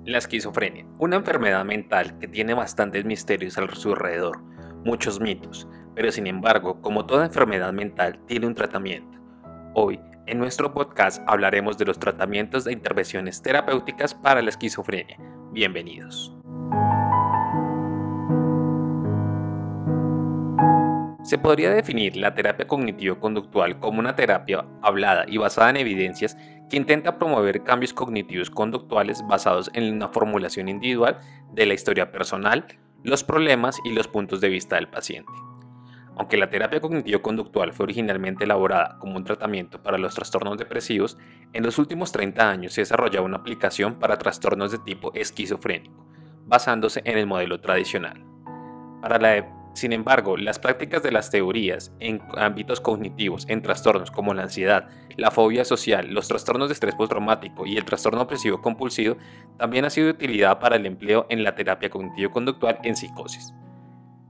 La esquizofrenia, una enfermedad mental que tiene bastantes misterios a su alrededor, muchos mitos, pero sin embargo, como toda enfermedad mental, tiene un tratamiento. Hoy, en nuestro podcast hablaremos de los tratamientos de intervenciones terapéuticas para la esquizofrenia. Bienvenidos. Se podría definir la terapia cognitivo-conductual como una terapia hablada y basada en evidencias que intenta promover cambios cognitivos conductuales basados en una formulación individual de la historia personal, los problemas y los puntos de vista del paciente. Aunque la terapia cognitivo-conductual fue originalmente elaborada como un tratamiento para los trastornos depresivos, en los últimos 30 años se ha desarrollado una aplicación para trastornos de tipo esquizofrénico, basándose en el modelo tradicional. Sin embargo, las prácticas de las teorías en ámbitos cognitivos, en trastornos como la ansiedad, la fobia social, los trastornos de estrés postraumático y el trastorno obsesivo compulsivo, también ha sido de utilidad para el empleo en la terapia cognitivo-conductual en psicosis.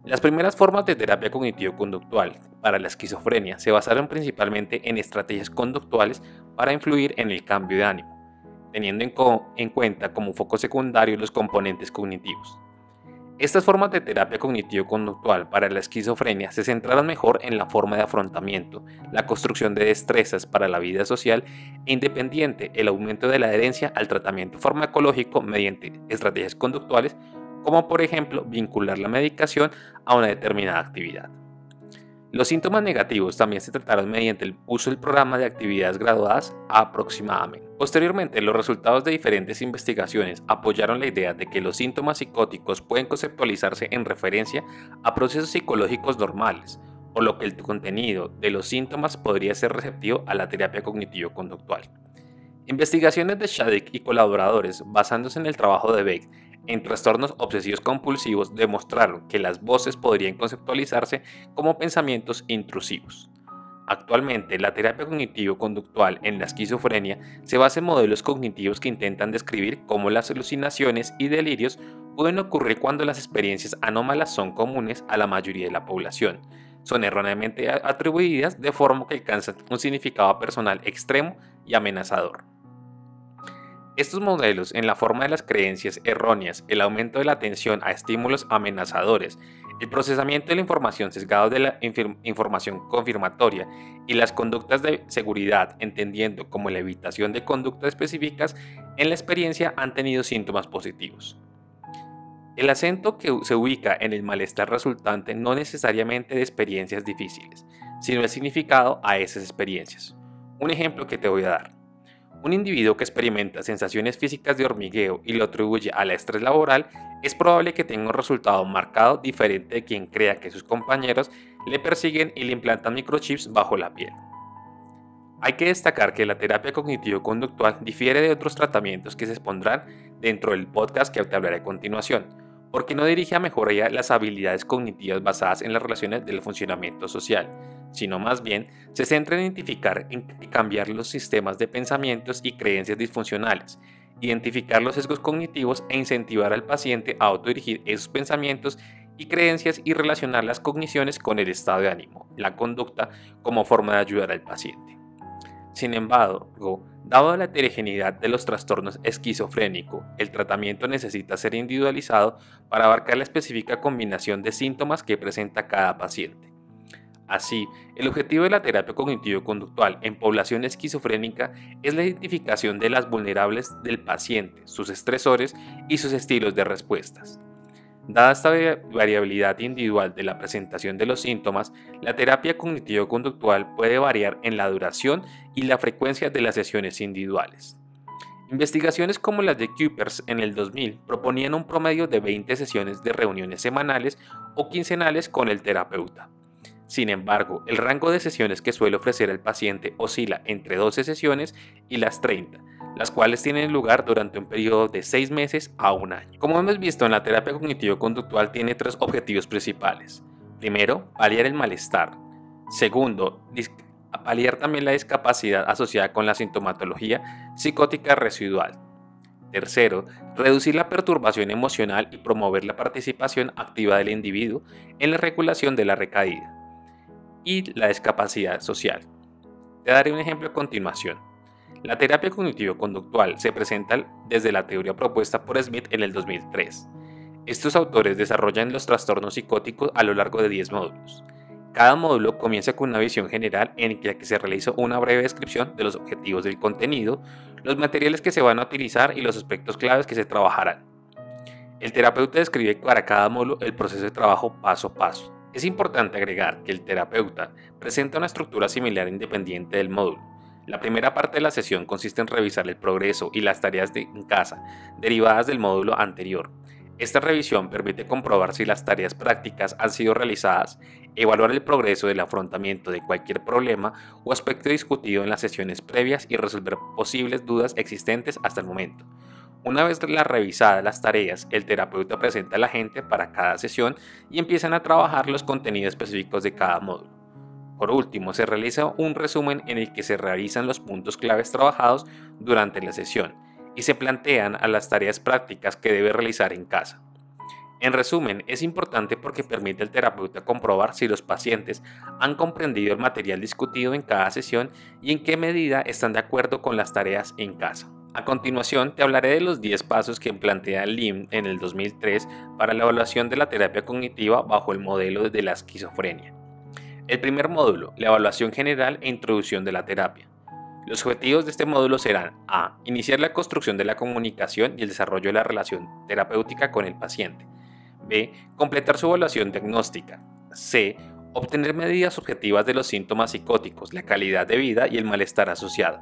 Las primeras formas de terapia cognitivo-conductual para la esquizofrenia se basaron principalmente en estrategias conductuales para influir en el cambio de ánimo, teniendo en cuenta como foco secundario los componentes cognitivos. Estas formas de terapia cognitivo-conductual para la esquizofrenia se centraron mejor en la forma de afrontamiento, la construcción de destrezas para la vida social e independiente, el aumento de la adherencia al tratamiento farmacológico mediante estrategias conductuales, como por ejemplo vincular la medicación a una determinada actividad. Los síntomas negativos también se trataron mediante el uso del programa de actividades graduadas aproximadamente. Posteriormente, los resultados de diferentes investigaciones apoyaron la idea de que los síntomas psicóticos pueden conceptualizarse en referencia a procesos psicológicos normales, por lo que el contenido de los síntomas podría ser receptivo a la terapia cognitivo-conductual. Investigaciones de Shadid y colaboradores, basándose en el trabajo de Beck en trastornos obsesivos compulsivos, demostraron que las voces podrían conceptualizarse como pensamientos intrusivos. Actualmente, la terapia cognitivo-conductual en la esquizofrenia se basa en modelos cognitivos que intentan describir cómo las alucinaciones y delirios pueden ocurrir cuando las experiencias anómalas son comunes a la mayoría de la población, son erróneamente atribuidas de forma que alcanzan un significado personal extremo y amenazador. Estos modelos, en la forma de las creencias erróneas, el aumento de la atención a estímulos amenazadores, el procesamiento de la información sesgado de la información confirmatoria y las conductas de seguridad, entendiendo como la evitación de conductas específicas en la experiencia, han tenido síntomas positivos. El acento que se ubica en el malestar resultante no necesariamente de experiencias difíciles, sino el significado a esas experiencias. Un ejemplo que te voy a dar. Un individuo que experimenta sensaciones físicas de hormigueo y lo atribuye al estrés laboral, es probable que tenga un resultado marcado diferente de quien crea que sus compañeros le persiguen y le implantan microchips bajo la piel. Hay que destacar que la terapia cognitivo-conductual difiere de otros tratamientos que se expondrán dentro del podcast que te hablaré a continuación, porque no dirige a mejorar las habilidades cognitivas basadas en las relaciones del funcionamiento social, sino más bien se centra en identificar y cambiar los sistemas de pensamientos y creencias disfuncionales, identificar los sesgos cognitivos e incentivar al paciente a autodirigir esos pensamientos y creencias y relacionar las cogniciones con el estado de ánimo, la conducta, como forma de ayudar al paciente. Sin embargo, dado la heterogeneidad de los trastornos esquizofrénicos, el tratamiento necesita ser individualizado para abarcar la específica combinación de síntomas que presenta cada paciente. Así, el objetivo de la terapia cognitivo-conductual en población esquizofrénica es la identificación de las vulnerables del paciente, sus estresores y sus estilos de respuestas. Dada esta variabilidad individual de la presentación de los síntomas, la terapia cognitivo-conductual puede variar en la duración y la frecuencia de las sesiones individuales. Investigaciones como las de Kuipers en el 2000 proponían un promedio de 20 sesiones de reuniones semanales o quincenales con el terapeuta. Sin embargo, el rango de sesiones que suele ofrecer el paciente oscila entre 12 sesiones y las 30, las cuales tienen lugar durante un periodo de 6 meses a un año. Como hemos visto, en la terapia cognitivo-conductual tiene 3 objetivos principales. Primero, paliar el malestar. Segundo, paliar también la discapacidad asociada con la sintomatología psicótica residual. Tercero, reducir la perturbación emocional y promover la participación activa del individuo en la regulación de la recaída y la discapacidad social. Te daré un ejemplo a continuación. La terapia cognitivo-conductual se presenta desde la teoría propuesta por Smith en el 2003. Estos autores desarrollan los trastornos psicóticos a lo largo de 10 módulos. Cada módulo comienza con una visión general en la que se realiza una breve descripción de los objetivos del contenido, los materiales que se van a utilizar y los aspectos claves que se trabajarán. El terapeuta describe para cada módulo el proceso de trabajo paso a paso. Es importante agregar que el terapeuta presenta una estructura similar independiente del módulo. La primera parte de la sesión consiste en revisar el progreso y las tareas en casa derivadas del módulo anterior. Esta revisión permite comprobar si las tareas prácticas han sido realizadas, evaluar el progreso del afrontamiento de cualquier problema o aspecto discutido en las sesiones previas y resolver posibles dudas existentes hasta el momento. Una vez revisadas las tareas, el terapeuta presenta al agente para cada sesión y empiezan a trabajar los contenidos específicos de cada módulo. Por último, se realiza un resumen en el que se realizan los puntos claves trabajados durante la sesión y se plantean a las tareas prácticas que debe realizar en casa. En resumen, es importante porque permite al terapeuta comprobar si los pacientes han comprendido el material discutido en cada sesión y en qué medida están de acuerdo con las tareas en casa. A continuación, te hablaré de los 10 pasos que plantea Lim en el 2003 para la evaluación de la terapia cognitiva bajo el modelo de la esquizofrenia. El primer módulo, la evaluación general e introducción de la terapia. Los objetivos de este módulo serán a. Iniciar la construcción de la comunicación y el desarrollo de la relación terapéutica con el paciente. B. Completar su evaluación diagnóstica. C. Obtener medidas objetivas de los síntomas psicóticos, la calidad de vida y el malestar asociado.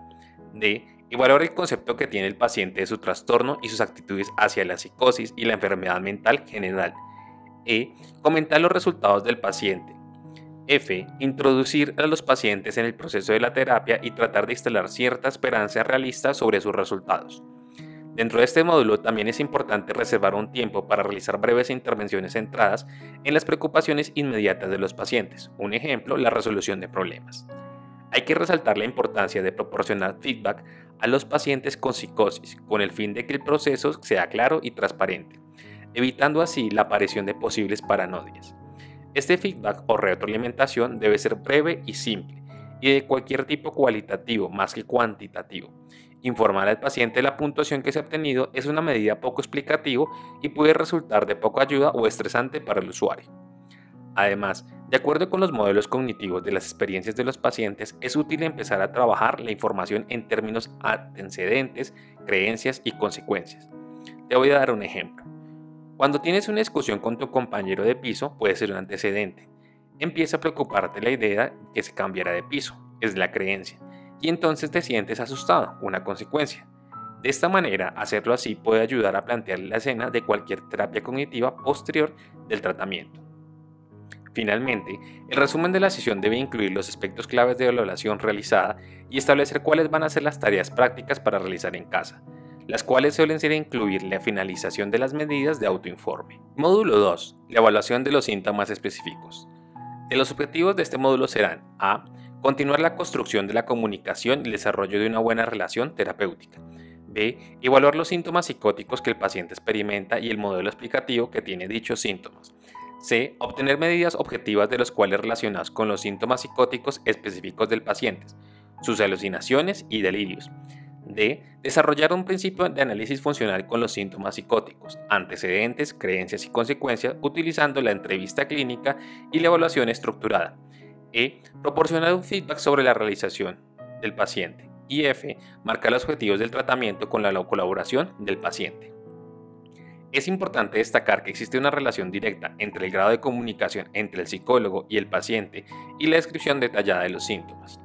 D. Evaluar el concepto que tiene el paciente de su trastorno y sus actitudes hacia la psicosis y la enfermedad mental general. E. Comentar los resultados del paciente. F. Introducir a los pacientes en el proceso de la terapia y tratar de instalar cierta esperanza realista sobre sus resultados. Dentro de este módulo también es importante reservar un tiempo para realizar breves intervenciones centradas en las preocupaciones inmediatas de los pacientes, un ejemplo, la resolución de problemas. Hay que resaltar la importancia de proporcionar feedback a los pacientes con psicosis, con el fin de que el proceso sea claro y transparente, evitando así la aparición de posibles paranoias. Este feedback o retroalimentación debe ser breve y simple, y de cualquier tipo cualitativo más que cuantitativo. Informar al paciente de la puntuación que se ha obtenido es una medida poco explicativa y puede resultar de poca ayuda o estresante para el usuario. Además, de acuerdo con los modelos cognitivos de las experiencias de los pacientes, es útil empezar a trabajar la información en términos antecedentes, creencias y consecuencias. Te voy a dar un ejemplo. Cuando tienes una discusión con tu compañero de piso, puede ser un antecedente. Empieza a preocuparte la idea que se cambiará de piso, es la creencia, y entonces te sientes asustado, una consecuencia. De esta manera, hacerlo así puede ayudar a plantear la escena de cualquier terapia cognitiva posterior del tratamiento. Finalmente, el resumen de la sesión debe incluir los aspectos claves de la evaluación realizada y establecer cuáles van a ser las tareas prácticas para realizar en casa, las cuales suelen ser incluir la finalización de las medidas de autoinforme. Módulo 2. La evaluación de los síntomas específicos. De los objetivos de este módulo serán a. Continuar la construcción de la comunicación y el desarrollo de una buena relación terapéutica. B. Evaluar los síntomas psicóticos que el paciente experimenta y el modelo explicativo que tiene dichos síntomas. C. Obtener medidas objetivas de los cuales relacionados con los síntomas psicóticos específicos del paciente, sus alucinaciones y delirios. D. Desarrollar un principio de análisis funcional con los síntomas psicóticos, antecedentes, creencias y consecuencias utilizando la entrevista clínica y la evaluación estructurada. E. Proporcionar un feedback sobre la realización del paciente. Y F. Marcar los objetivos del tratamiento con la colaboración del paciente. Es importante destacar que existe una relación directa entre el grado de comunicación entre el psicólogo y el paciente y la descripción detallada de los síntomas.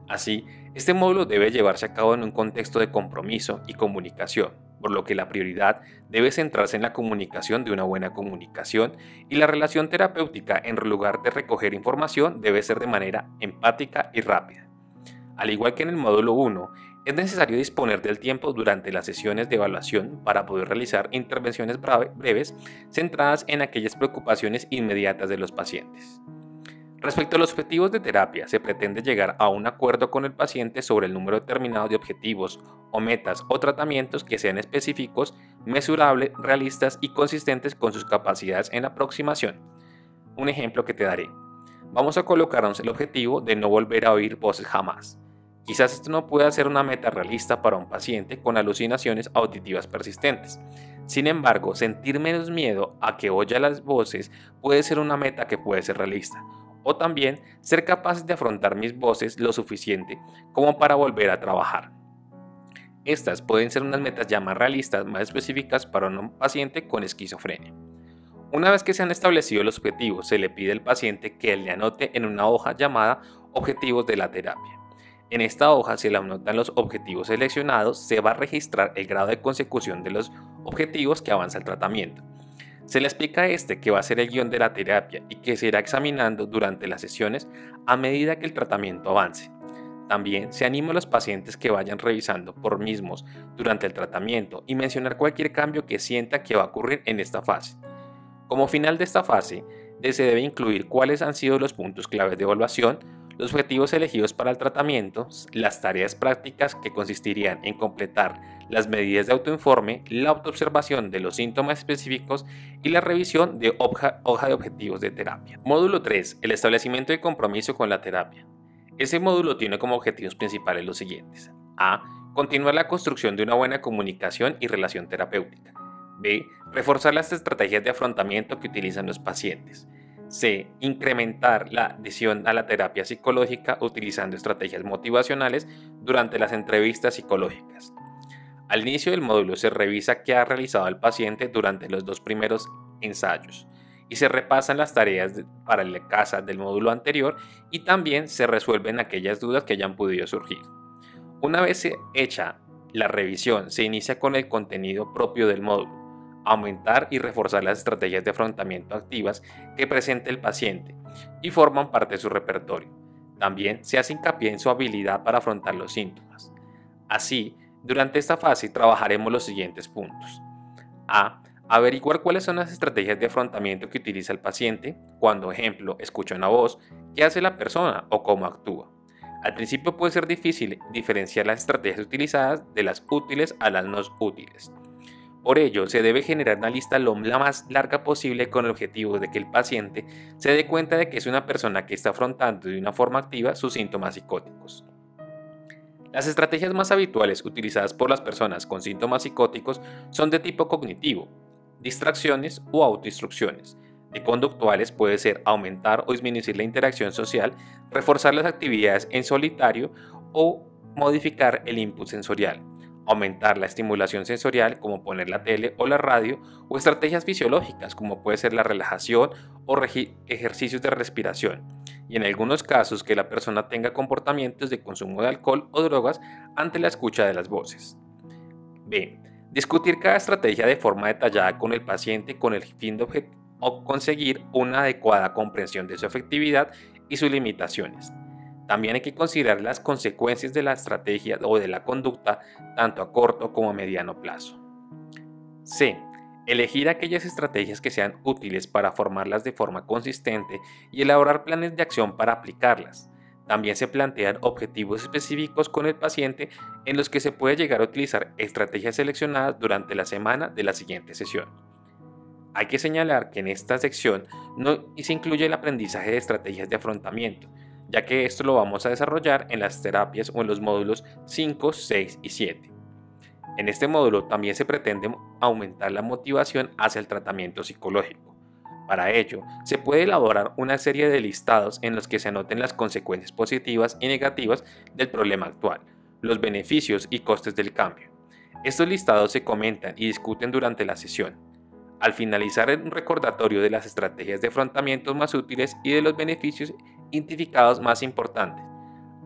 Así, este módulo debe llevarse a cabo en un contexto de compromiso y comunicación, por lo que la prioridad debe centrarse en la comunicación de una buena comunicación y la relación terapéutica en lugar de recoger información debe ser de manera empática y rápida. Al igual que en el módulo 1, es necesario disponer del tiempo durante las sesiones de evaluación para poder realizar intervenciones breves centradas en aquellas preocupaciones inmediatas de los pacientes. Respecto a los objetivos de terapia, se pretende llegar a un acuerdo con el paciente sobre el número determinado de objetivos o metas o tratamientos que sean específicos, mesurables, realistas y consistentes con sus capacidades en aproximación. Un ejemplo que te daré. Vamos a colocarnos el objetivo de no volver a oír voces jamás. Quizás esto no pueda ser una meta realista para un paciente con alucinaciones auditivas persistentes. Sin embargo, sentir menos miedo a que oya las voces puede ser una meta que puede ser realista. O también ser capaz de afrontar mis voces lo suficiente como para volver a trabajar. Estas pueden ser unas metas ya más realistas, más específicas para un paciente con esquizofrenia. Una vez que se han establecido los objetivos, se le pide al paciente que le anote en una hoja llamada Objetivos de la terapia. En esta hoja se le anotan los objetivos seleccionados, se va a registrar el grado de consecución de los objetivos que avanza el tratamiento. Se le explica a este que va a ser el guión de la terapia y que se irá examinando durante las sesiones a medida que el tratamiento avance. También se anima a los pacientes que vayan revisando por mismos durante el tratamiento y mencionar cualquier cambio que sienta que va a ocurrir en esta fase. Como final de esta fase, se debe incluir cuáles han sido los puntos claves de evaluación, los objetivos elegidos para el tratamiento, las tareas prácticas que consistirían en completar las medidas de autoinforme, la autoobservación de los síntomas específicos y la revisión de hoja de objetivos de terapia. Módulo 3. El establecimiento de compromiso con la terapia. Ese módulo tiene como objetivos principales los siguientes. A. Continuar la construcción de una buena comunicación y relación terapéutica. B. Reforzar las estrategias de afrontamiento que utilizan los pacientes. C. Incrementar la adhesión a la terapia psicológica utilizando estrategias motivacionales durante las entrevistas psicológicas. Al inicio del módulo se revisa qué ha realizado el paciente durante los 2 primeros ensayos y se repasan las tareas para la casa del módulo anterior y también se resuelven aquellas dudas que hayan podido surgir. Una vez hecha la revisión, se inicia con el contenido propio del módulo. Aumentar y reforzar las estrategias de afrontamiento activas que presenta el paciente y forman parte de su repertorio. También se hace hincapié en su habilidad para afrontar los síntomas. Así, durante esta fase trabajaremos los siguientes puntos. A. Averiguar cuáles son las estrategias de afrontamiento que utiliza el paciente cuando, ejemplo, escucha una voz, qué hace la persona o cómo actúa. Al principio puede ser difícil diferenciar las estrategias utilizadas de las útiles a las no útiles. Por ello, se debe generar una lista la más larga posible con el objetivo de que el paciente se dé cuenta de que es una persona que está afrontando de una forma activa sus síntomas psicóticos. Las estrategias más habituales utilizadas por las personas con síntomas psicóticos son de tipo cognitivo, distracciones o autoinstrucciones. De conductuales puede ser aumentar o disminuir la interacción social, reforzar las actividades en solitario o modificar el input sensorial, aumentar la estimulación sensorial como poner la tele o la radio, o estrategias fisiológicas como puede ser la relajación o ejercicios de respiración, y en algunos casos que la persona tenga comportamientos de consumo de alcohol o drogas ante la escucha de las voces. B. Discutir cada estrategia de forma detallada con el paciente con el fin de conseguir una adecuada comprensión de su efectividad y sus limitaciones. También hay que considerar las consecuencias de la estrategia o de la conducta tanto a corto como a mediano plazo. C. Elegir aquellas estrategias que sean útiles para formarlas de forma consistente y elaborar planes de acción para aplicarlas. También se plantean objetivos específicos con el paciente en los que se puede llegar a utilizar estrategias seleccionadas durante la semana de la siguiente sesión. Hay que señalar que en esta sección no se incluye el aprendizaje de estrategias de afrontamiento, ya que esto lo vamos a desarrollar en las terapias o en los módulos 5, 6 y 7. En este módulo también se pretende aumentar la motivación hacia el tratamiento psicológico. Para ello, se puede elaborar una serie de listados en los que se anoten las consecuencias positivas y negativas del problema actual, los beneficios y costes del cambio. Estos listados se comentan y discuten durante la sesión. Al finalizar un recordatorio de las estrategias de afrontamiento más útiles y de los beneficios identificados más importantes,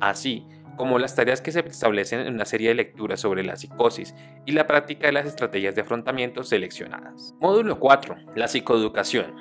así como las tareas que se establecen en una serie de lecturas sobre la psicosis y la práctica de las estrategias de afrontamiento seleccionadas. Módulo 4. La psicoeducación.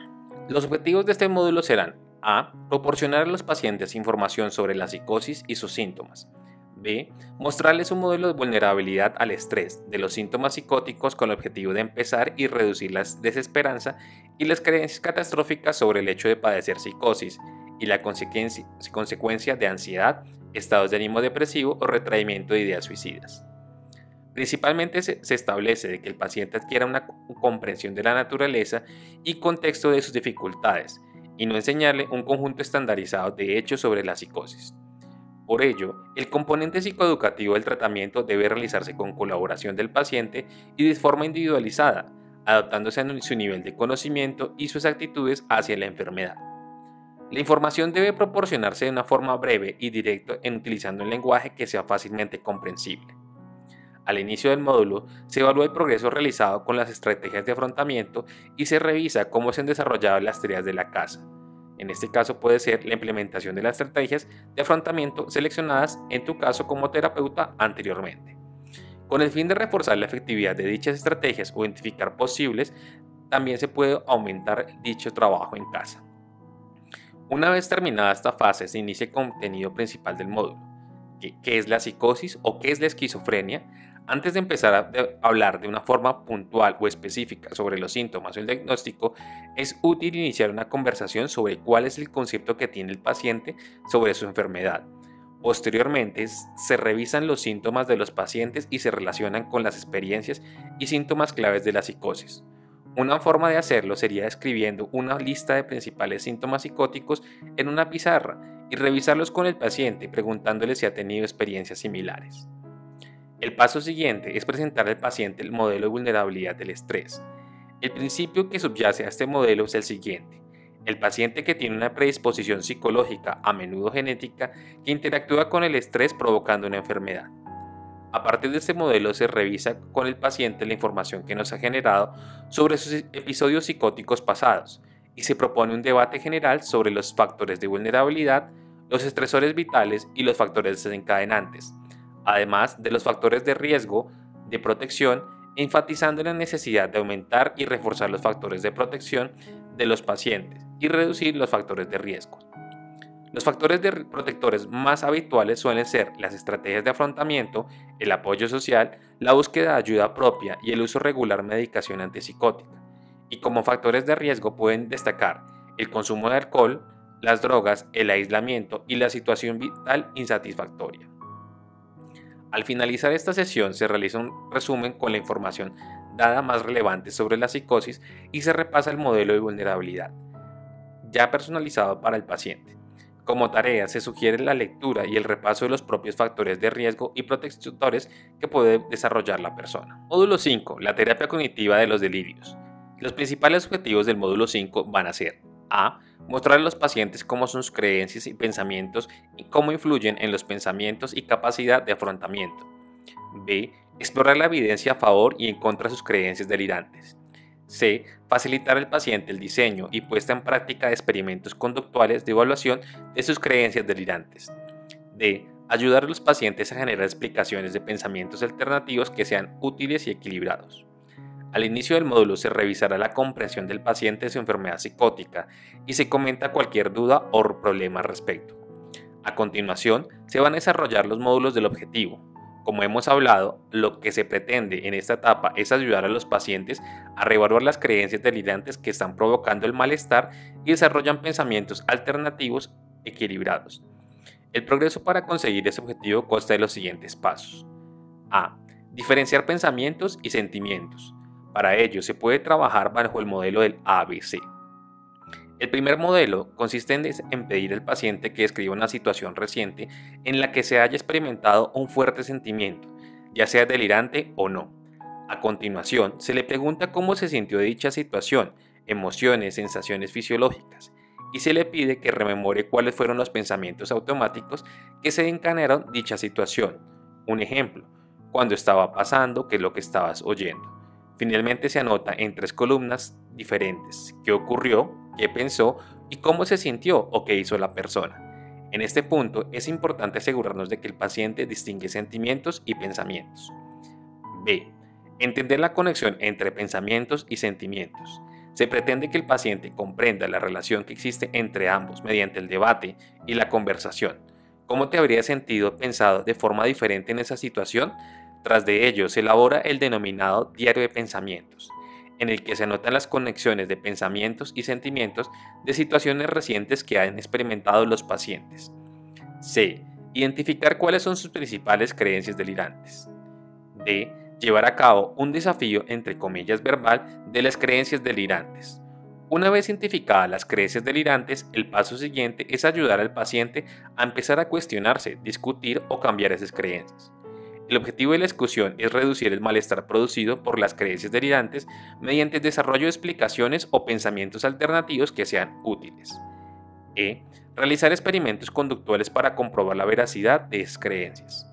Los objetivos de este módulo serán: A. Proporcionar a los pacientes información sobre la psicosis y sus síntomas. B. Mostrarles un modelo de vulnerabilidad al estrés de los síntomas psicóticos con el objetivo de empezar y reducir la desesperanza y las creencias catastróficas sobre el hecho de padecer psicosis y la consecuencia de ansiedad, estados de ánimo depresivo o retraimiento de ideas suicidas. Principalmente se establece de que el paciente adquiera una comprensión de la naturaleza y contexto de sus dificultades, y no enseñarle un conjunto estandarizado de hechos sobre la psicosis. Por ello, el componente psicoeducativo del tratamiento debe realizarse con colaboración del paciente y de forma individualizada, adaptándose a su nivel de conocimiento y sus actitudes hacia la enfermedad. La información debe proporcionarse de una forma breve y directa utilizando un lenguaje que sea fácilmente comprensible. Al inicio del módulo, se evalúa el progreso realizado con las estrategias de afrontamiento y se revisa cómo se han desarrollado las tareas de la casa. En este caso puede ser la implementación de las estrategias de afrontamiento seleccionadas en tu caso como terapeuta anteriormente. Con el fin de reforzar la efectividad de dichas estrategias o identificar posibles, también se puede aumentar dicho trabajo en casa. Una vez terminada esta fase, se inicia el contenido principal del módulo. ¿Qué es la psicosis o qué es la esquizofrenia? Antes de empezar a hablar de una forma puntual o específica sobre los síntomas o el diagnóstico, es útil iniciar una conversación sobre cuál es el concepto que tiene el paciente sobre su enfermedad. Posteriormente, se revisan los síntomas de los pacientes y se relacionan con las experiencias y síntomas claves de la psicosis. Una forma de hacerlo sería escribiendo una lista de principales síntomas psicóticos en una pizarra y revisarlos con el paciente preguntándole si ha tenido experiencias similares. El paso siguiente es presentar al paciente el modelo de vulnerabilidad del estrés. El principio que subyace a este modelo es el siguiente. El paciente que tiene una predisposición psicológica, a menudo genética, que interactúa con el estrés provocando una enfermedad. A partir de este modelo se revisa con el paciente la información que nos ha generado sobre sus episodios psicóticos pasados y se propone un debate general sobre los factores de vulnerabilidad, los estresores vitales y los factores desencadenantes, además de los factores de riesgo, de protección, enfatizando la necesidad de aumentar y reforzar los factores de protección de los pacientes y reducir los factores de riesgo. Los factores protectores más habituales suelen ser las estrategias de afrontamiento, el apoyo social, la búsqueda de ayuda propia y el uso regular de medicación antipsicótica. Y como factores de riesgo pueden destacar el consumo de alcohol, las drogas, el aislamiento y la situación vital insatisfactoria. Al finalizar esta sesión se realiza un resumen con la información dada más relevante sobre la psicosis y se repasa el modelo de vulnerabilidad, ya personalizado para el paciente. Como tarea se sugiere la lectura y el repaso de los propios factores de riesgo y protectores que puede desarrollar la persona. Módulo 5. La terapia cognitiva de los delirios. Los principales objetivos del módulo 5 van a ser a. Mostrar a los pacientes cómo son sus creencias y pensamientos y cómo influyen en los pensamientos y capacidad de afrontamiento. B. Explorar la evidencia a favor y en contra de sus creencias delirantes. C. Facilitar al paciente el diseño y puesta en práctica de experimentos conductuales de evaluación de sus creencias delirantes. D. Ayudar a los pacientes a generar explicaciones de pensamientos alternativos que sean útiles y equilibrados. Al inicio del módulo se revisará la comprensión del paciente de su enfermedad psicótica y se comenta cualquier duda o problema al respecto. A continuación, se van a desarrollar los módulos del objetivo. Como hemos hablado, lo que se pretende en esta etapa es ayudar a los pacientes a reevaluar las creencias delirantes que están provocando el malestar y desarrollan pensamientos alternativos equilibrados. El progreso para conseguir ese objetivo consta de los siguientes pasos. A. Diferenciar pensamientos y sentimientos. Para ello se puede trabajar bajo el modelo del ABC. El primer modelo consiste en pedir al paciente que describa una situación reciente en la que se haya experimentado un fuerte sentimiento, ya sea delirante o no. A continuación, se le pregunta cómo se sintió dicha situación, emociones, sensaciones fisiológicas, y se le pide que rememore cuáles fueron los pensamientos automáticos que se encadenaron dicha situación. Un ejemplo, cuando estaba pasando, qué es lo que estabas oyendo. Finalmente se anota en 3 columnas diferentes qué ocurrió, qué pensó y cómo se sintió o qué hizo la persona. En este punto es importante asegurarnos de que el paciente distingue sentimientos y pensamientos. B. Entender la conexión entre pensamientos y sentimientos. Se pretende que el paciente comprenda la relación que existe entre ambos mediante el debate y la conversación. ¿Cómo te habrías sentido o pensado de forma diferente en esa situación? Tras de ello se elabora el denominado diario de pensamientos, en el que se anotan las conexiones de pensamientos y sentimientos de situaciones recientes que han experimentado los pacientes. C. Identificar cuáles son sus principales creencias delirantes. D. Llevar a cabo un desafío entre comillas verbal de las creencias delirantes. Una vez identificadas las creencias delirantes, el paso siguiente es ayudar al paciente a empezar a cuestionarse, discutir o cambiar esas creencias. El objetivo de la discusión es reducir el malestar producido por las creencias delirantes mediante el desarrollo de explicaciones o pensamientos alternativos que sean útiles. Realizar experimentos conductuales para comprobar la veracidad de esas creencias.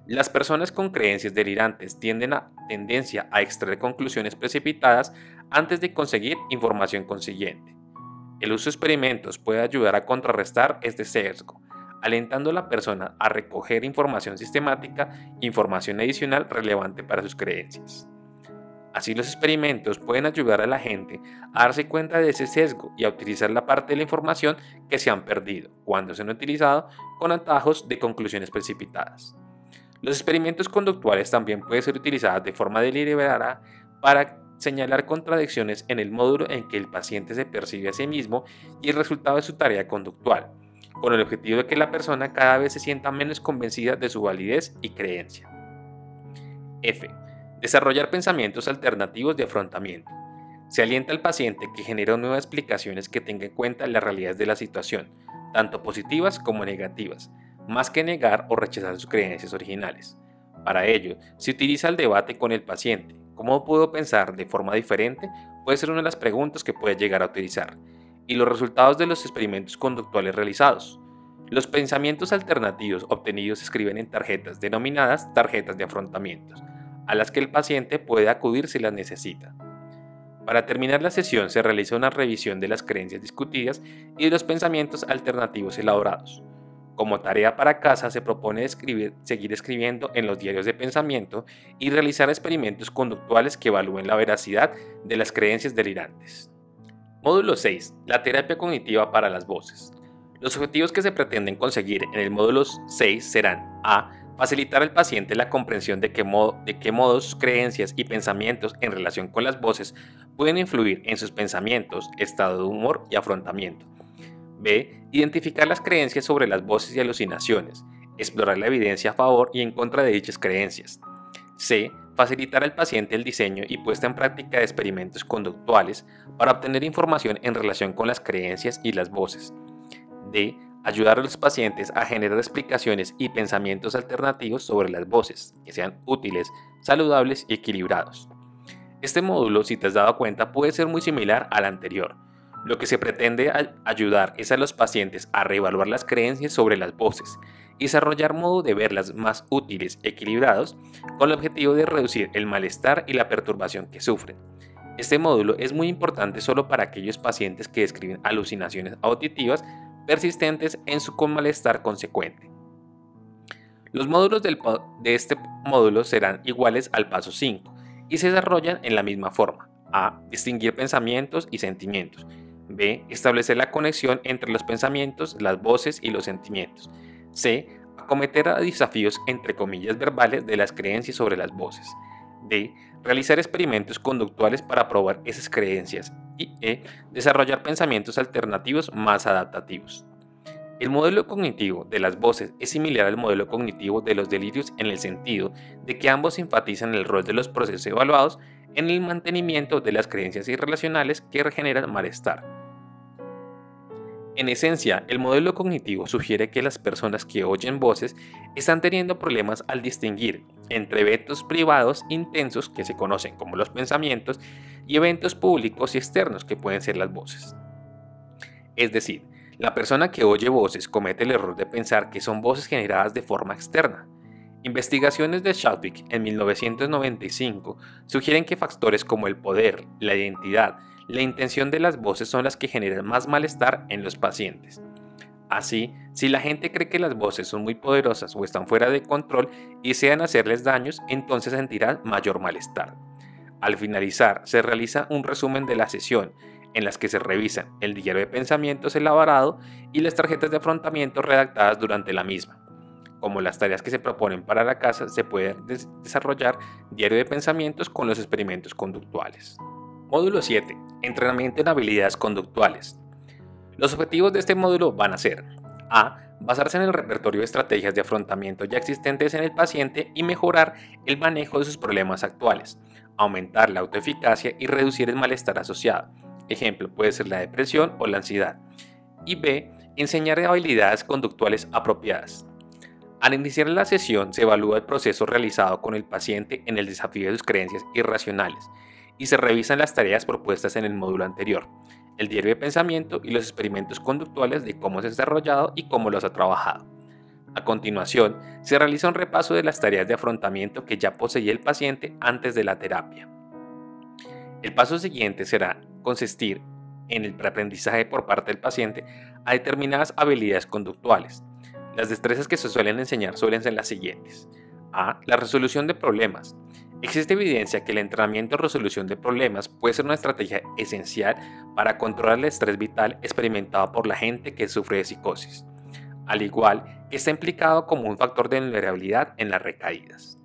Las personas con creencias delirantes tienden a tendencia a extraer conclusiones precipitadas antes de conseguir información consiguiente. El uso de experimentos puede ayudar a contrarrestar este sesgo, alentando a la persona a recoger información sistemática e información adicional relevante para sus creencias. Así, los experimentos pueden ayudar a la gente a darse cuenta de ese sesgo y a utilizar la parte de la información que se han perdido cuando se han utilizado con atajos de conclusiones precipitadas. Los experimentos conductuales también pueden ser utilizados de forma deliberada para señalar contradicciones en el módulo en que el paciente se percibe a sí mismo y el resultado de su tarea conductual, con el objetivo de que la persona cada vez se sienta menos convencida de su validez y creencia. Desarrollar pensamientos alternativos de afrontamiento. Se alienta al paciente que genere nuevas explicaciones que tengan en cuenta las realidades de la situación, tanto positivas como negativas, más que negar o rechazar sus creencias originales. Para ello, se utiliza el debate con el paciente. ¿Cómo puedo pensar de forma diferente? Puede ser una de las preguntas que puede llegar a utilizar. Y los resultados de los experimentos conductuales realizados. Los pensamientos alternativos obtenidos se escriben en tarjetas denominadas tarjetas de afrontamientos, a las que el paciente puede acudir si las necesita. Para terminar la sesión se realiza una revisión de las creencias discutidas y de los pensamientos alternativos elaborados. Como tarea para casa se propone seguir escribiendo en los diarios de pensamiento y realizar experimentos conductuales que evalúen la veracidad de las creencias delirantes. Módulo 6. La terapia cognitiva para las voces. Los objetivos que se pretenden conseguir en el módulo 6 serán a. Facilitar al paciente la comprensión de qué modos sus creencias y pensamientos en relación con las voces pueden influir en sus pensamientos, estado de humor y afrontamiento. B. Identificar las creencias sobre las voces y alucinaciones, explorar la evidencia a favor y en contra de dichas creencias. C. Facilitar al paciente el diseño y puesta en práctica de experimentos conductuales para obtener información en relación con las creencias y las voces. D. Ayudar a los pacientes a generar explicaciones y pensamientos alternativos sobre las voces, que sean útiles, saludables y equilibrados. Este módulo, si te has dado cuenta, puede ser muy similar al anterior. Lo que se pretende ayudar es a los pacientes a reevaluar las creencias sobre las voces y desarrollar modos de verlas más útiles, equilibrados, con el objetivo de reducir el malestar y la perturbación que sufren. Este módulo es muy importante solo para aquellos pacientes que describen alucinaciones auditivas persistentes en su malestar consecuente. Los módulos de este módulo serán iguales al paso 5 y se desarrollan en la misma forma. A. Distinguir pensamientos y sentimientos. B. Establecer la conexión entre los pensamientos, las voces y los sentimientos. C. Acometer a desafíos entre comillas verbales de las creencias sobre las voces. D. Realizar experimentos conductuales para probar esas creencias. Y desarrollar pensamientos alternativos más adaptativos. El modelo cognitivo de las voces es similar al modelo cognitivo de los delirios en el sentido de que ambos enfatizan el rol de los procesos evaluados en el mantenimiento de las creencias irracionales que generan malestar. En esencia, el modelo cognitivo sugiere que las personas que oyen voces están teniendo problemas al distinguir entre eventos privados intensos, que se conocen como los pensamientos, y eventos públicos y externos, que pueden ser las voces. Es decir, la persona que oye voces comete el error de pensar que son voces generadas de forma externa. Investigaciones de Chadwick en 1995 sugieren que factores como el poder, la identidad, la intención de las voces son las que generan más malestar en los pacientes. Así, si la gente cree que las voces son muy poderosas o están fuera de control y desean hacerles daños, entonces sentirán mayor malestar. Al finalizar, se realiza un resumen de la sesión, en las que se revisan el diario de pensamientos elaborado y las tarjetas de afrontamiento redactadas durante la misma. Como las tareas que se proponen para la casa, se puede desarrollar diario de pensamientos con los experimentos conductuales. Módulo 7. Entrenamiento en habilidades conductuales. Los objetivos de este módulo van a ser: A. Basarse en el repertorio de estrategias de afrontamiento ya existentes en el paciente y mejorar el manejo de sus problemas actuales, aumentar la autoeficacia y reducir el malestar asociado, ejemplo puede ser la depresión o la ansiedad, y B, enseñar habilidades conductuales apropiadas. Al iniciar la sesión se evalúa el proceso realizado con el paciente en el desafío de sus creencias irracionales y se revisan las tareas propuestas en el módulo anterior, el diario de pensamiento y los experimentos conductuales de cómo se ha desarrollado y cómo los ha trabajado. A continuación, se realiza un repaso de las tareas de afrontamiento que ya poseía el paciente antes de la terapia. El paso siguiente será consistir en el preaprendizaje por parte del paciente a determinadas habilidades conductuales. Las destrezas que se suelen enseñar suelen ser las siguientes. A. La resolución de problemas. Existe evidencia que el entrenamiento en resolución de problemas puede ser una estrategia esencial para controlar el estrés vital experimentado por la gente que sufre de psicosis, al igual que está implicado como un factor de vulnerabilidad en las recaídas.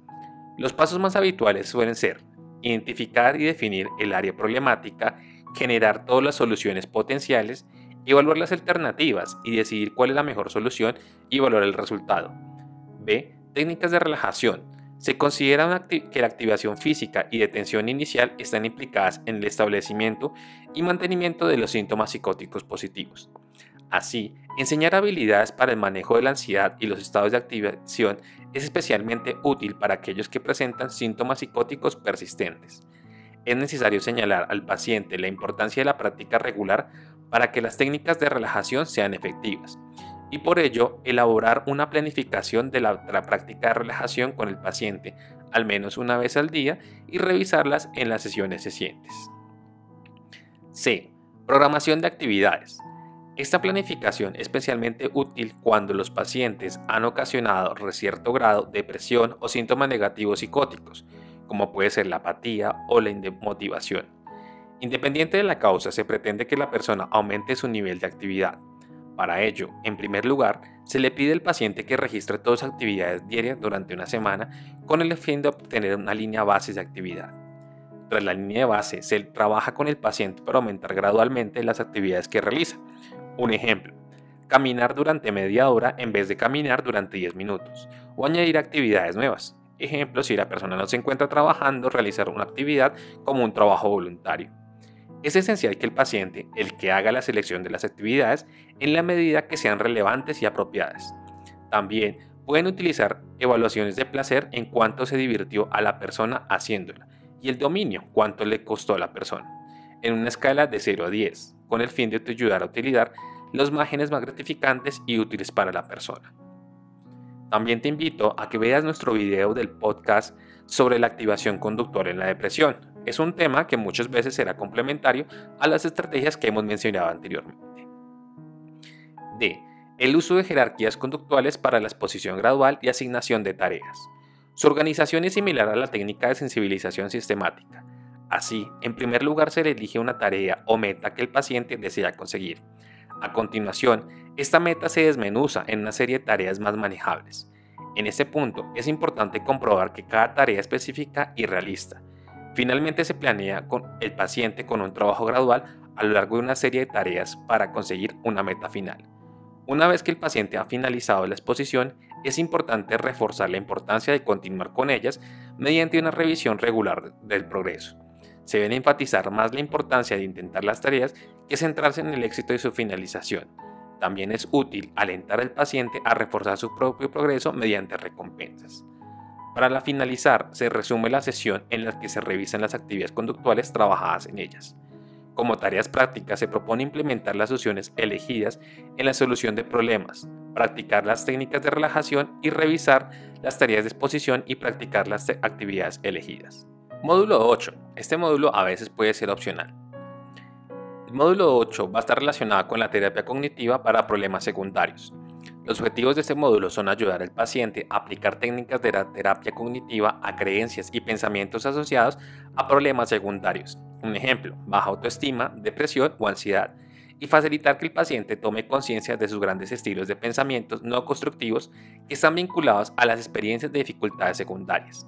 Los pasos más habituales suelen ser identificar y definir el área problemática, generar todas las soluciones potenciales, evaluar las alternativas y decidir cuál es la mejor solución y evaluar el resultado. B. Técnicas de relajación. Se considera que la activación física y de tensión inicial están implicadas en el establecimiento y mantenimiento de los síntomas psicóticos positivos. Así, enseñar habilidades para el manejo de la ansiedad y los estados de activación es especialmente útil para aquellos que presentan síntomas psicóticos persistentes. Es necesario señalar al paciente la importancia de la práctica regular para que las técnicas de relajación sean efectivas, y por ello elaborar una planificación de la práctica de relajación con el paciente al menos una vez al día y revisarlas en las sesiones siguientes. C. Programación de actividades. Esta planificación es especialmente útil cuando los pacientes han ocasionado cierto grado de depresión o síntomas negativos psicóticos, como puede ser la apatía o la inmotivación. Independiente de la causa, se pretende que la persona aumente su nivel de actividad. Para ello, en primer lugar, se le pide al paciente que registre todas sus actividades diarias durante una semana con el fin de obtener una línea base de actividad. Tras la línea de base, se trabaja con el paciente para aumentar gradualmente las actividades que realiza. Un ejemplo, caminar durante media hora en vez de caminar durante 10 minutos, o añadir actividades nuevas. Ejemplo, si la persona no se encuentra trabajando, realizar una actividad como un trabajo voluntario. Es esencial que el paciente, el que haga la selección de las actividades, en la medida que sean relevantes y apropiadas. También pueden utilizar evaluaciones de placer en cuánto se divirtió a la persona haciéndola, y el dominio, cuánto le costó a la persona, en una escala de 0 a 10, con el fin de ayudar a utilizar los márgenes más gratificantes y útiles para la persona. También te invito a que veas nuestro video del podcast sobre la activación conductual en la depresión. Es un tema que muchas veces será complementario a las estrategias que hemos mencionado anteriormente. D. El uso de jerarquías conductuales para la exposición gradual y asignación de tareas. Su organización es similar a la técnica de sensibilización sistemática. Así, en primer lugar se le elige una tarea o meta que el paciente desea conseguir. A continuación, esta meta se desmenuza en una serie de tareas más manejables. En este punto, es importante comprobar que cada tarea es específica y realista. Finalmente se planea con el paciente con un trabajo gradual a lo largo de una serie de tareas para conseguir una meta final. Una vez que el paciente ha finalizado la exposición, es importante reforzar la importancia de continuar con ellas mediante una revisión regular del progreso. Se debe enfatizar más la importancia de intentar las tareas que centrarse en el éxito de su finalización. También es útil alentar al paciente a reforzar su propio progreso mediante recompensas. Para finalizar, se resume la sesión en la que se revisan las actividades conductuales trabajadas en ellas. Como tareas prácticas se propone implementar las soluciones elegidas en la solución de problemas, practicar las técnicas de relajación y revisar las tareas de exposición y practicar las actividades elegidas. Módulo 8. Este módulo a veces puede ser opcional. El módulo 8 va a estar relacionado con la terapia cognitiva para problemas secundarios. Los objetivos de este módulo son ayudar al paciente a aplicar técnicas de la terapia cognitiva a creencias y pensamientos asociados a problemas secundarios. Un ejemplo, baja autoestima, depresión o ansiedad, y facilitar que el paciente tome conciencia de sus grandes estilos de pensamientos no constructivos que están vinculados a las experiencias de dificultades secundarias.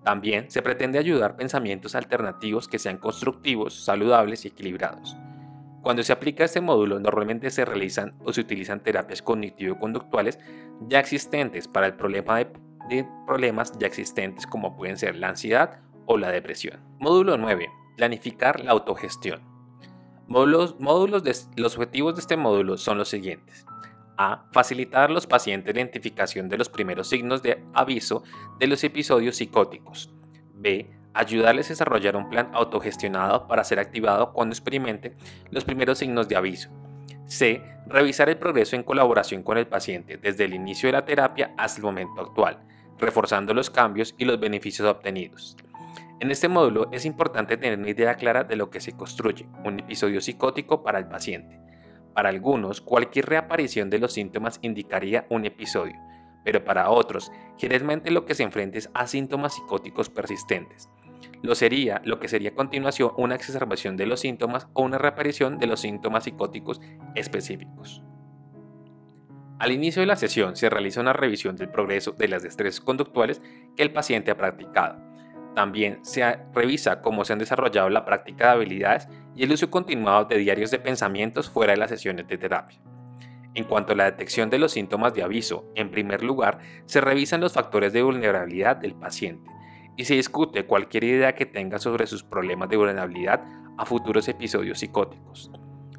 También se pretende ayudar pensamientos alternativos que sean constructivos, saludables y equilibrados. Cuando se aplica este módulo, normalmente se realizan o se utilizan terapias cognitivo-conductuales ya existentes para el problema de problemas ya existentes como pueden ser la ansiedad o la depresión. Módulo 9. Planificar la autogestión. Los objetivos de este módulo son los siguientes. A. Facilitar a los pacientes la identificación de los primeros signos de aviso de los episodios psicóticos. B. Ayudarles a desarrollar un plan autogestionado para ser activado cuando experimenten los primeros signos de aviso. C. Revisar el progreso en colaboración con el paciente desde el inicio de la terapia hasta el momento actual, reforzando los cambios y los beneficios obtenidos. En este módulo es importante tener una idea clara de lo que se construye un episodio psicótico para el paciente. Para algunos, cualquier reaparición de los síntomas indicaría un episodio, pero para otros, generalmente lo que se enfrenta es a síntomas psicóticos persistentes. Lo que sería a continuación una exacerbación de los síntomas o una reaparición de los síntomas psicóticos específicos. Al inicio de la sesión se realiza una revisión del progreso de las destrezas conductuales que el paciente ha practicado. También se revisa cómo se han desarrollado la práctica de habilidades y el uso continuado de diarios de pensamientos fuera de las sesiones de terapia. En cuanto a la detección de los síntomas de aviso, en primer lugar, se revisan los factores de vulnerabilidad del paciente y se discute cualquier idea que tenga sobre sus problemas de vulnerabilidad a futuros episodios psicóticos.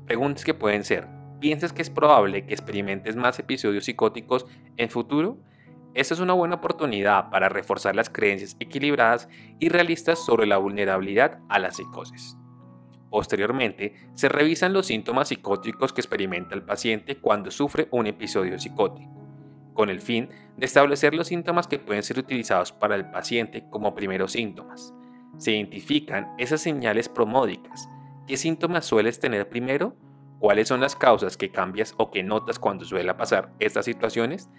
Preguntas que pueden ser: ¿piensas que es probable que experimentes más episodios psicóticos en futuro? Esta es una buena oportunidad para reforzar las creencias equilibradas y realistas sobre la vulnerabilidad a la psicosis. Posteriormente, se revisan los síntomas psicóticos que experimenta el paciente cuando sufre un episodio psicótico, con el fin de establecer los síntomas que pueden ser utilizados para el paciente como primeros síntomas. Se identifican esas señales promódicas. ¿Qué síntomas sueles tener primero? ¿Cuáles son las causas que cambias o que notas cuando suele pasar estas situaciones?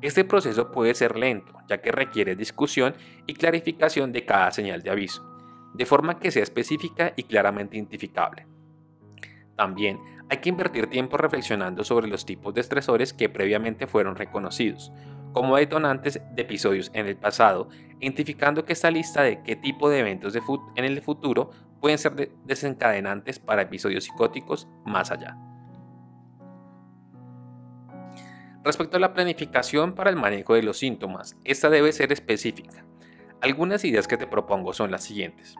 Este proceso puede ser lento, ya que requiere discusión y clarificación de cada señal de aviso, de forma que sea específica y claramente identificable. También hay que invertir tiempo reflexionando sobre los tipos de estresores que previamente fueron reconocidos como detonantes de episodios en el pasado, identificando que esta lista de qué tipo de eventos en el futuro pueden ser desencadenantes para episodios psicóticos más allá. Respecto a la planificación para el manejo de los síntomas, esta debe ser específica. Algunas ideas que te propongo son las siguientes.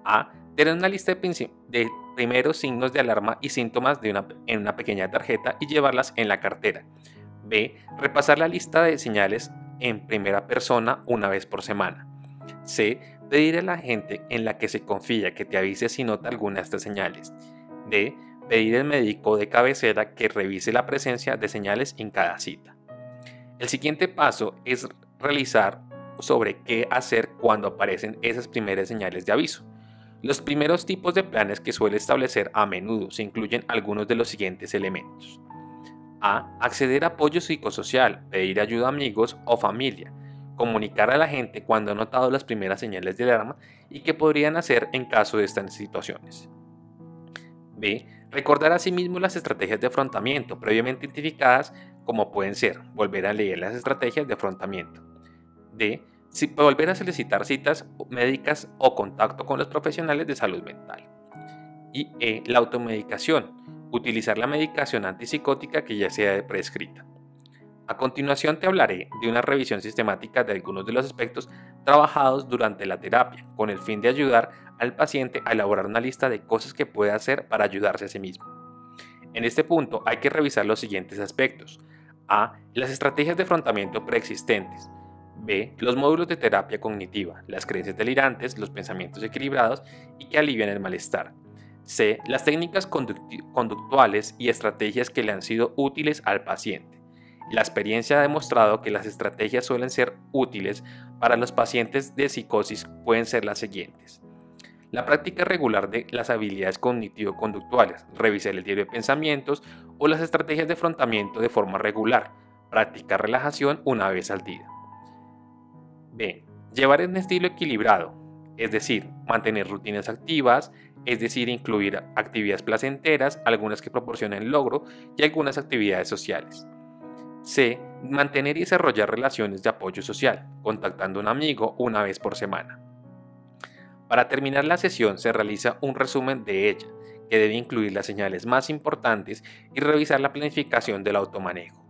A. Tener una lista de primeros signos de alarma y síntomas en una pequeña tarjeta y llevarlas en la cartera. B. Repasar la lista de señales en primera persona una vez por semana. C. Pedir a la gente en la que se confía que te avise si nota alguna de estas señales. D. Pedir al médico de cabecera que revise la presencia de señales en cada cita. El siguiente paso es realizar sobre qué hacer cuando aparecen esas primeras señales de aviso. Los primeros tipos de planes que suele establecer a menudo se incluyen algunos de los siguientes elementos. A. Acceder a apoyo psicosocial, pedir ayuda a amigos o familia, comunicar a la gente cuando ha notado las primeras señales de alarma y qué podrían hacer en caso de estas situaciones. B. Recordar a sí mismo las estrategias de afrontamiento previamente identificadas, como pueden ser volver a leer las estrategias de afrontamiento. D. Volver a solicitar citas médicas o contacto con los profesionales de salud mental. Y E. La automedicación, utilizar la medicación antipsicótica que ya sea prescrita. A continuación te hablaré de una revisión sistemática de algunos de los aspectos trabajados durante la terapia, con el fin de ayudar al paciente a elaborar una lista de cosas que puede hacer para ayudarse a sí mismo. En este punto hay que revisar los siguientes aspectos. A. Las estrategias de afrontamiento preexistentes. B. Los módulos de terapia cognitiva, las creencias delirantes, los pensamientos equilibrados y que alivian el malestar. C. Las técnicas conductuales y estrategias que le han sido útiles al paciente. La experiencia ha demostrado que las estrategias suelen ser útiles para los pacientes de psicosis pueden ser las siguientes. La práctica regular de las habilidades cognitivo-conductuales, revisar el diario de pensamientos o las estrategias de afrontamiento de forma regular, practicar relajación una vez al día. B. Llevar un estilo equilibrado, es decir, mantener rutinas activas, es decir, incluir actividades placenteras, algunas que proporcionen logro y algunas actividades sociales. C. Mantener y desarrollar relaciones de apoyo social, contactando a un amigo una vez por semana. Para terminar la sesión se realiza un resumen de ella, que debe incluir las señales más importantes y revisar la planificación del automanejo.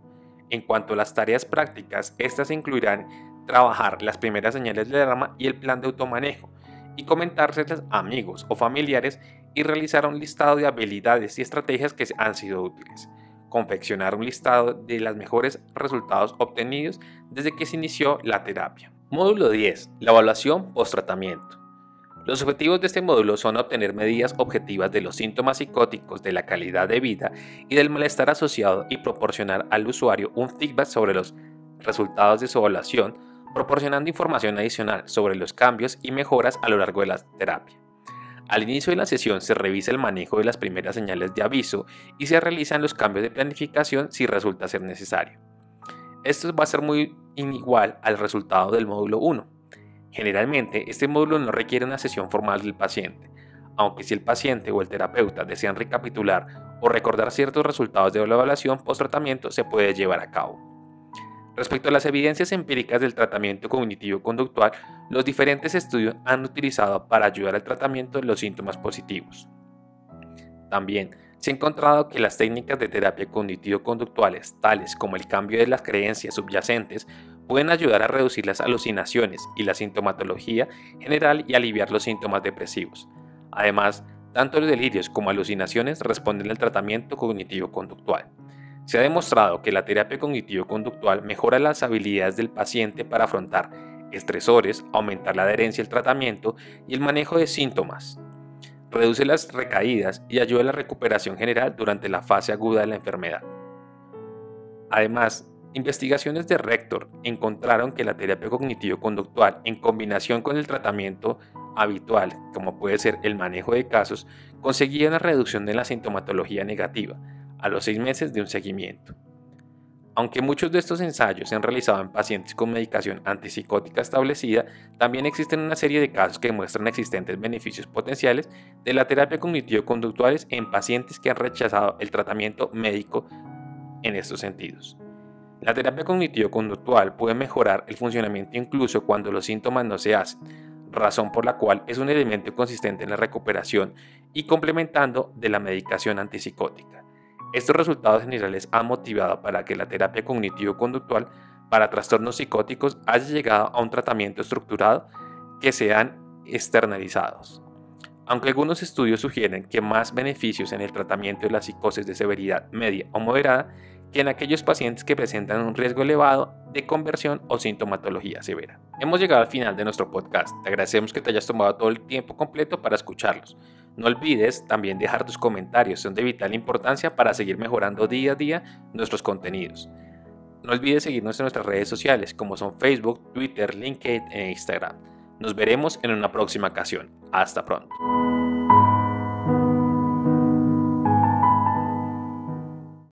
En cuanto a las tareas prácticas, estas incluirán trabajar las primeras señales de alarma y el plan de automanejo, y comentárselas a amigos o familiares y realizar un listado de habilidades y estrategias que han sido útiles. Confeccionar un listado de los mejores resultados obtenidos desde que se inició la terapia. Módulo 10. La evaluación post-tratamiento. Los objetivos de este módulo son obtener medidas objetivas de los síntomas psicóticos, de la calidad de vida y del malestar asociado y proporcionar al usuario un feedback sobre los resultados de su evaluación, proporcionando información adicional sobre los cambios y mejoras a lo largo de la terapia. Al inicio de la sesión se revisa el manejo de las primeras señales de aviso y se realizan los cambios de planificación si resulta ser necesario. Esto va a ser muy inigual al resultado del módulo 1. Generalmente, este módulo no requiere una sesión formal del paciente, aunque si el paciente o el terapeuta desean recapitular o recordar ciertos resultados de la evaluación post-tratamiento, se puede llevar a cabo. Respecto a las evidencias empíricas del tratamiento cognitivo-conductual, los diferentes estudios han utilizado para ayudar al tratamiento de los síntomas positivos. También se ha encontrado que las técnicas de terapia cognitivo-conductuales, tales como el cambio de las creencias subyacentes, pueden ayudar a reducir las alucinaciones y la sintomatología general y aliviar los síntomas depresivos. Además, tanto los delirios como alucinaciones responden al tratamiento cognitivo-conductual. Se ha demostrado que la terapia cognitivo-conductual mejora las habilidades del paciente para afrontar estresores, aumentar la adherencia al tratamiento y el manejo de síntomas. Reduce las recaídas y ayuda a la recuperación general durante la fase aguda de la enfermedad. Además, investigaciones de Rector encontraron que la terapia cognitivo-conductual en combinación con el tratamiento habitual, como puede ser el manejo de casos, conseguía una reducción de la sintomatología negativa a los 6 meses de un seguimiento. Aunque muchos de estos ensayos se han realizado en pacientes con medicación antipsicótica establecida, también existen una serie de casos que muestran existentes beneficios potenciales de la terapia cognitivo-conductuales en pacientes que han rechazado el tratamiento médico en estos sentidos. La terapia cognitivo-conductual puede mejorar el funcionamiento incluso cuando los síntomas no se hacen, razón por la cual es un elemento consistente en la recuperación y complementando de la medicación antipsicótica. Estos resultados generales han motivado para que la terapia cognitivo-conductual para trastornos psicóticos haya llegado a un tratamiento estructurado que sean externalizados. Aunque algunos estudios sugieren que más beneficios en el tratamiento de la psicosis de severidad media o moderada que en aquellos pacientes que presentan un riesgo elevado de conversión o sintomatología severa. Hemos llegado al final de nuestro podcast. Te agradecemos que te hayas tomado todo el tiempo completo para escucharlos. No olvides también dejar tus comentarios, son de vital importancia para seguir mejorando día a día nuestros contenidos. No olvides seguirnos en nuestras redes sociales como son Facebook, Twitter, LinkedIn e Instagram. Nos veremos en una próxima ocasión. Hasta pronto.